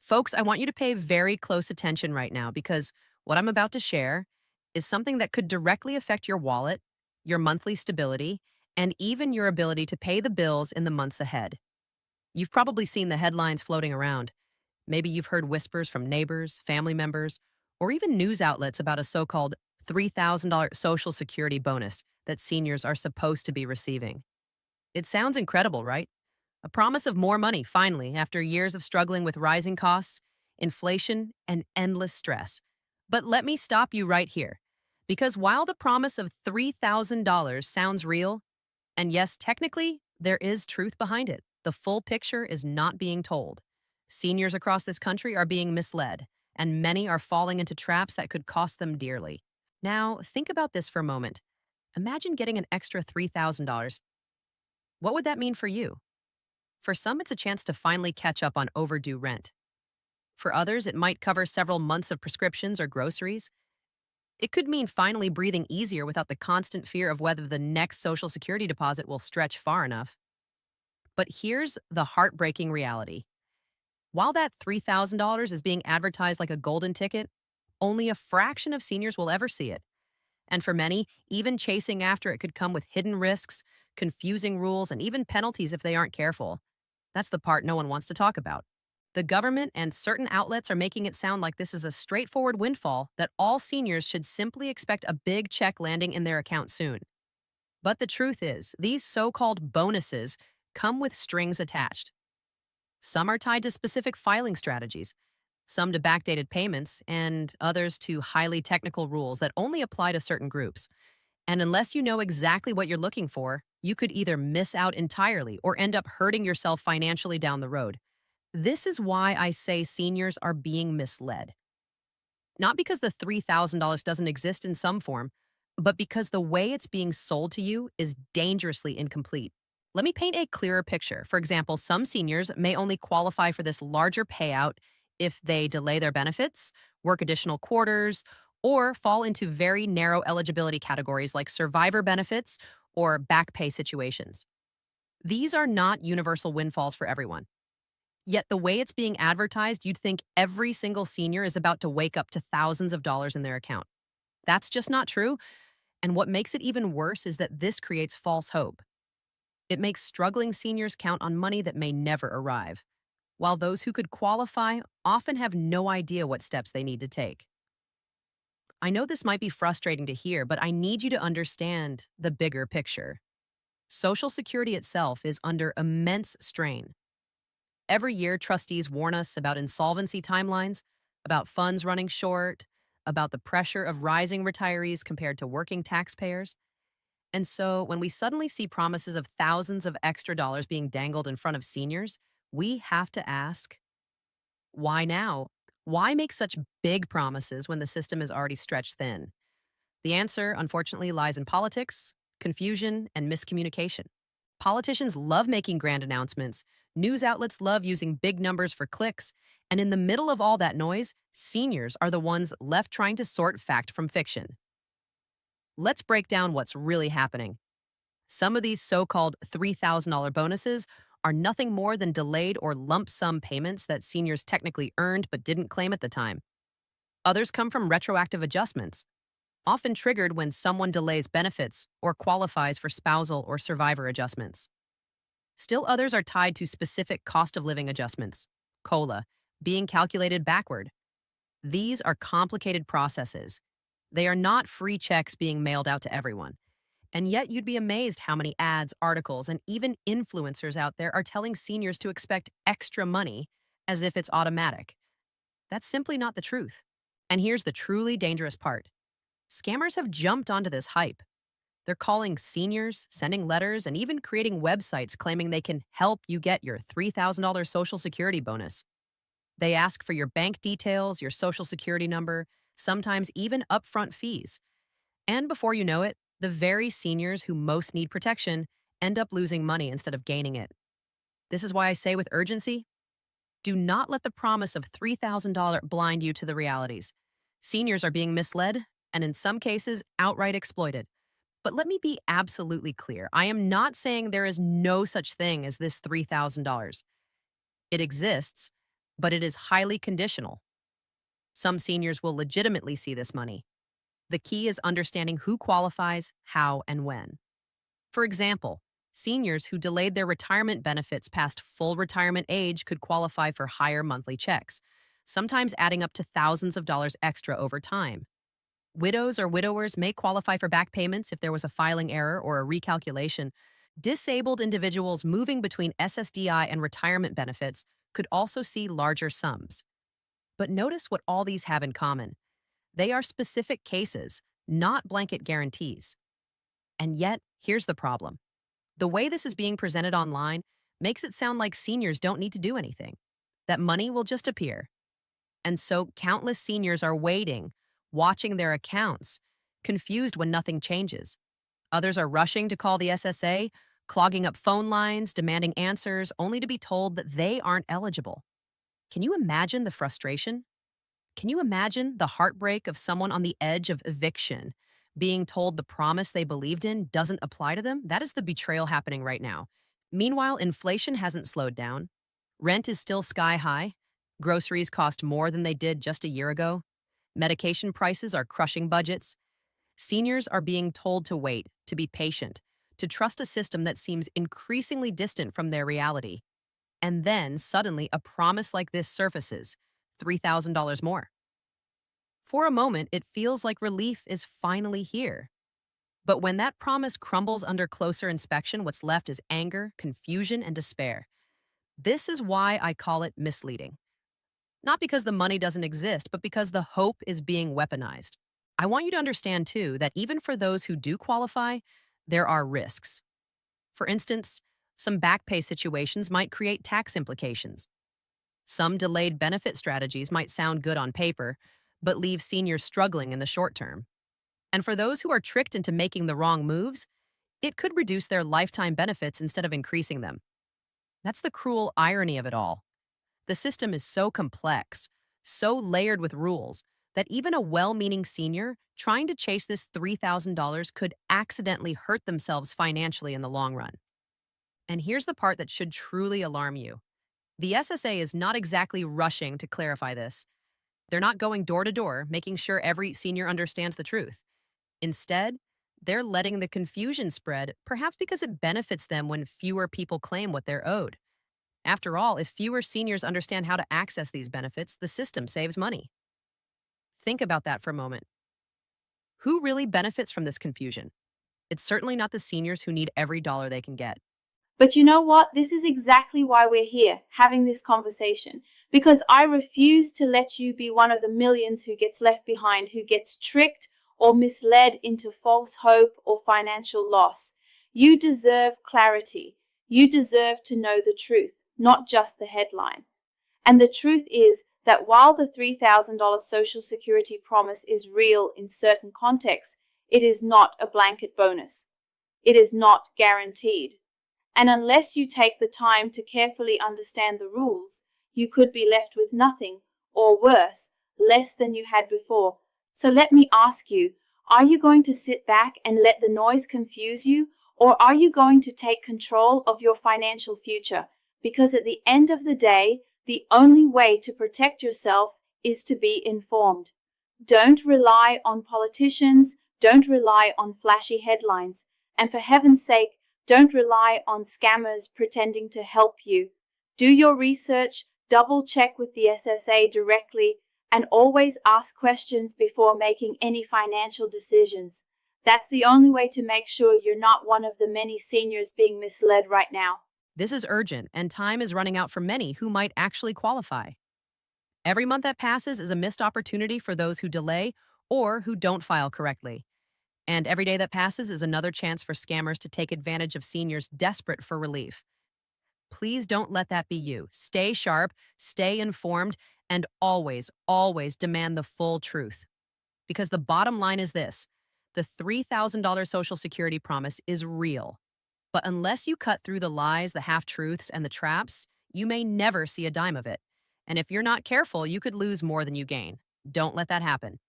Folks, I want you to pay very close attention right now because what I'm about to share is something that could directly affect your wallet, your monthly stability, and even your ability to pay the bills in the months ahead. You've probably seen the headlines floating around. Maybe you've heard whispers from neighbors, family members, or even news outlets about a so called $3,000 Social Security bonus that seniors are supposed to be receiving. It sounds incredible, right? A promise of more money, finally, after years of struggling with rising costs, inflation, and endless stress. But let me stop you right here. Because while the promise of $3,000 sounds real, and yes, technically, there is truth behind it, the full picture is not being told. Seniors across this country are being misled, and many are falling into traps that could cost them dearly. Now, think about this for a moment. Imagine getting an extra $3,000. What would that mean for you? For some, it's a chance to finally catch up on overdue rent. For others, it might cover several months of prescriptions or groceries. It could mean finally breathing easier without the constant fear of whether the next Social Security deposit will stretch far enough. But here's the heartbreaking reality. While that $3,000 is being advertised like a golden ticket, only a fraction of seniors will ever see it. And for many, even chasing after it could come with hidden risks, confusing rules, and even penalties if they aren't careful. That's the part no one wants to talk about. The government and certain outlets are making it sound like this is a straightforward windfall that all seniors should simply expect a big check landing in their account soon. But the truth is, these so called bonuses come with strings attached. Some are tied to specific filing strategies, some to backdated payments, and others to highly technical rules that only apply to certain groups. And unless you know exactly what you're looking for, you could either miss out entirely or end up hurting yourself financially down the road. This is why I say seniors are being misled. Not because the $3,000 doesn't exist in some form, but because the way it's being sold to you is dangerously incomplete. Let me paint a clearer picture. For example, some seniors may only qualify for this larger payout if they delay their benefits, work additional quarters, or fall into very narrow eligibility categories like survivor benefits or back pay situations. These are not universal windfalls for everyone. Yet the way it's being advertised, you'd think every single senior is about to wake up to thousands of dollars in their account. That's just not true. And what makes it even worse is that this creates false hope. It makes struggling seniors count on money that may never arrive, while those who could qualify often have no idea what steps they need to take. I know this might be frustrating to hear, but I need you to understand the bigger picture. Social Security itself is under immense strain. Every year, trustees warn us about insolvency timelines, about funds running short, about the pressure of rising retirees compared to working taxpayers. And so, when we suddenly see promises of thousands of extra dollars being dangled in front of seniors, we have to ask, why now? Why make such big promises when the system is already stretched thin? The answer, unfortunately, lies in politics, confusion, and miscommunication. Politicians love making grand announcements, news outlets love using big numbers for clicks, and in the middle of all that noise, seniors are the ones left trying to sort fact from fiction. Let's break down what's really happening. Some of these so called $3,000 bonuses are nothing more than delayed or lump sum payments that seniors technically earned but didn't claim at the time. Others come from retroactive adjustments, often triggered when someone delays benefits or qualifies for spousal or survivor adjustments. Still others are tied to specific cost of living adjustments, COLA, being calculated backward. These are complicated processes. They are not free checks being mailed out to everyone. And yet you'd be amazed how many ads, articles, and even influencers out there are telling seniors to expect extra money as if it's automatic. That's simply not the truth. And here's the truly dangerous part. Scammers have jumped onto this hype. They're calling seniors, sending letters, and even creating websites claiming they can help you get your $3,000 Social Security bonus. They ask for your bank details, your Social Security number, sometimes even upfront fees. And before you know it, the very seniors who most need protection end up losing money instead of gaining it. This is why I say with urgency, do not let the promise of $3,000 blind you to the realities. Seniors are being misled and in some cases outright exploited. But let me be absolutely clear. I am not saying there is no such thing as this $3,000. It exists, but it is highly conditional. Some seniors will legitimately see this money. The key is understanding who qualifies, how, and when. For example, seniors who delayed their retirement benefits past full retirement age could qualify for higher monthly checks, sometimes adding up to thousands of dollars extra over time. Widows or widowers may qualify for back payments if there was a filing error or a recalculation. Disabled individuals moving between SSDI and retirement benefits could also see larger sums. But notice what all these have in common. They are specific cases, not blanket guarantees. And yet, here's the problem. The way this is being presented online makes it sound like seniors don't need to do anything, that money will just appear. And so countless seniors are waiting, watching their accounts, confused when nothing changes. Others are rushing to call the SSA, clogging up phone lines, demanding answers, only to be told that they aren't eligible. Can you imagine the frustration? Can you imagine the heartbreak of someone on the edge of eviction, being told the promise they believed in doesn't apply to them? That is the betrayal happening right now. Meanwhile, inflation hasn't slowed down. Rent is still sky high. Groceries cost more than they did just a year ago. Medication prices are crushing budgets. Seniors are being told to wait, to be patient, to trust a system that seems increasingly distant from their reality. And then, suddenly, a promise like this surfaces, $3,000 more. For a moment, it feels like relief is finally here. But when that promise crumbles under closer inspection, what's left is anger, confusion, and despair. This is why I call it misleading. Not because the money doesn't exist, but because the hope is being weaponized. I want you to understand, too, that even for those who do qualify, there are risks. For instance, some back pay situations might create tax implications. Some delayed benefit strategies might sound good on paper, but leave seniors struggling in the short term. And for those who are tricked into making the wrong moves, it could reduce their lifetime benefits instead of increasing them. That's the cruel irony of it all. The system is so complex, so layered with rules, that even a well-meaning senior trying to chase this $3,000 could accidentally hurt themselves financially in the long run. And here's the part that should truly alarm you. The SSA is not exactly rushing to clarify this. They're not going door to door, making sure every senior understands the truth. Instead, they're letting the confusion spread, perhaps because it benefits them when fewer people claim what they're owed. After all, if fewer seniors understand how to access these benefits, the system saves money. Think about that for a moment. Who really benefits from this confusion? It's certainly not the seniors who need every dollar they can get. But you know what? This is exactly why we're here, having this conversation. Because I refuse to let you be one of the millions who gets left behind, who gets tricked or misled into false hope or financial loss. You deserve clarity. You deserve to know the truth, not just the headline. And the truth is that while the $3,000 Social Security promise is real in certain contexts, it is not a blanket bonus. It is not guaranteed. And unless you take the time to carefully understand the rules, you could be left with nothing, or worse, less than you had before. So let me ask you, are you going to sit back and let the noise confuse you, or are you going to take control of your financial future? Because at the end of the day, the only way to protect yourself is to be informed. Don't rely on politicians, don't rely on flashy headlines, and for heaven's sake, don't rely on scammers pretending to help you. Do your research, double check with the SSA directly, and always ask questions before making any financial decisions. That's the only way to make sure you're not one of the many seniors being misled right now. This is urgent, and time is running out for many who might actually qualify. Every month that passes is a missed opportunity for those who delay or who don't file correctly. And every day that passes is another chance for scammers to take advantage of seniors desperate for relief. Please don't let that be you. Stay sharp, stay informed, and always, always demand the full truth. Because the bottom line is this: the $3,000 Social Security promise is real. But unless you cut through the lies, the half-truths, and the traps, you may never see a dime of it. And if you're not careful, you could lose more than you gain. Don't let that happen.